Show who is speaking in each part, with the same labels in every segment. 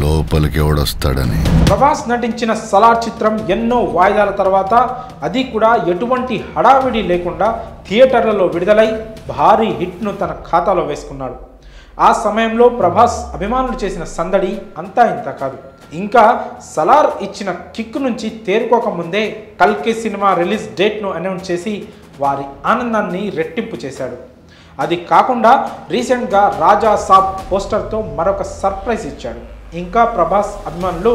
Speaker 1: లోపలికి ఎవడొస్తాడని.
Speaker 2: ప్రభాస్ నటించిన సలార్ చిత్రం ఎన్నో వాయిదాల తర్వాత అది కూడా ఎటువంటి హడావిడి లేకుండా థియేటర్లలో విడుదలై భారీ హిట్ను తన ఖాతాలో వేసుకున్నాడు. ఆ సమయంలో ప్రభాస్ అభిమానులు చేసిన సందడి అంతా ఇంత కాదు. ఇంకా సలార్ ఇచ్చిన కిక్ నుంచి తేరుకోకముందే కల్కి సినిమా రిలీజ్ డేట్ను అనౌన్స్ చేసి వారి ఆనందాన్ని రెట్టింపు చేశాడు. అది కాకుండా రీసెంట్గా రాజా సాబ్ పోస్టర్తో మరొక సర్ప్రైజ్ ఇచ్చాడు. ఇంకా ప్రభాస్ అభిమానులు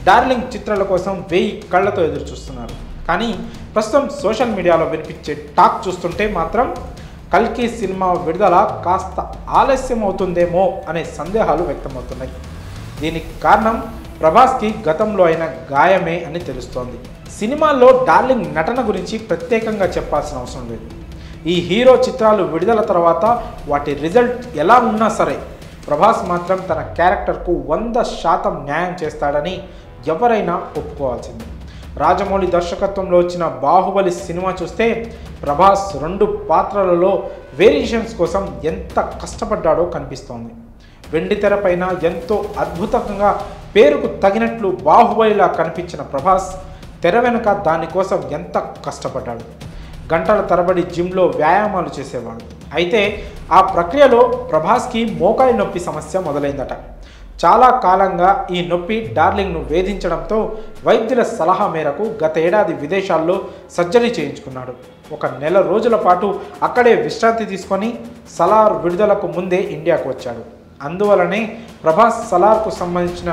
Speaker 2: డార్లింగ్ చిత్రాల కోసం 1000 కళ్ళతో ఎదురు చూస్తున్నారు. కానీ ప్రస్తుతం సోషల్ మీడియాలో వినిపించే టాక్ చూస్తుంటే మాత్రం కల్కి సినిమా విడుదల కాస్త ఆలస్యం అవుతుందేమో అనే సందేహాలు వ్యక్తమవుతున్నాయి. దీనికి కారణం ప్రభాస్కి గతంలో అయిన గాయమే అని తెలుస్తోంది. సినిమాల్లో డార్లింగ్ నటన గురించి ప్రత్యేకంగా చెప్పాల్సిన అవసరం లేదు. ఈ హీరో చిత్రాలు విడుదల తర్వాత వాటి రిజల్ట్ ఎలా ఉన్నా సరే ప్రభాస్ మాత్రం తన క్యారెక్టర్కు 100% న్యాయం చేస్తాడని ఎవరైనా ఒప్పుకోవాల్సింది. రాజమౌళి దర్శకత్వంలో వచ్చిన బాహుబలి సినిమా చూస్తే ప్రభాస్ 2 పాత్రలలో వేరియేషన్స్ కోసం ఎంత కష్టపడ్డాడో కనిపిస్తోంది. వెండితెర పైన ఎంతో అద్భుతంగా పేరుకు తగినట్లు బాహుబలిలా కనిపించిన ప్రభాస్ తెర వెనుక దానికోసం ఎంత కష్టపడ్డాడు. గంటల తరబడి జిమ్లో వ్యాయామాలు చేసేవాడు. అయితే ఆ ప్రక్రియలో ప్రభాస్కి మోకాలి నొప్పి సమస్య మొదలైందట. చాలా కాలంగా ఈ నొప్పి డార్లింగ్ను వేధించడంతో వైద్యుల సలహా మేరకు గత ఏడాది విదేశాల్లో సర్జరీ చేయించుకున్నాడు. 1 నెల రోజుల పాటు అక్కడే విశ్రాంతి తీసుకొని సలార్ విడుదలకు ముందే ఇండియాకు వచ్చాడు. అందువలనే ప్రభాస్ సలార్కు సంబంధించిన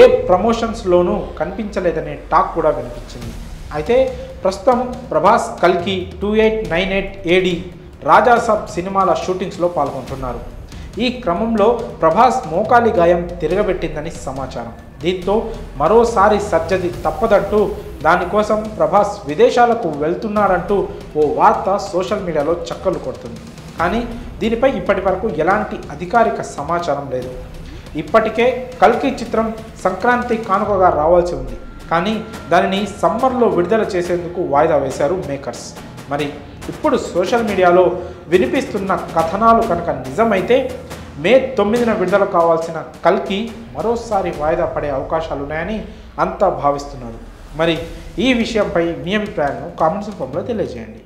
Speaker 2: ఏ ప్రమోషన్స్లోనూ కనిపించలేదనే టాక్ కూడా వినిపించింది. అయితే ప్రస్తుతం ప్రభాస్ కల్కి 2898 AD రాజాసాబ్ సినిమాల షూటింగ్స్లో పాల్గొంటున్నారు. ఈ క్రమంలో ప్రభాస్ మోకాలి గాయం తిరగబెట్టిందని సమాచారం. దీంతో మరోసారి సర్జరీ తప్పదంటూ దానికోసం ప్రభాస్ విదేశాలకు వెళ్తున్నాడంటూ ఓ వార్త సోషల్ మీడియాలో చక్కర్లు కొడుతుంది. కానీ దీనిపై ఇప్పటి వరకు ఎలాంటి అధికారిక సమాచారం లేదు. ఇప్పటికే కల్కి చిత్రం సంక్రాంతి కానుకగా రావాల్సి ఉంది. కానీ దానిని సమ్మర్లో విడుదల చేసేందుకు వాయిదా వేశారు మేకర్స్. మరి ఇప్పుడు సోషల్ మీడియాలో వినిపిస్తున్న కథనాలు కనుక నిజమైతే మే 9న విడుదల కావాల్సిన కల్కి మరోసారి వాయిదా పడే అవకాశాలున్నాయని అంతా భావిస్తున్నారు. మరి ఈ విషయంపై మీ అభిప్రాయాలను కామెంట్స్ రూపంలో తెలియజేయండి.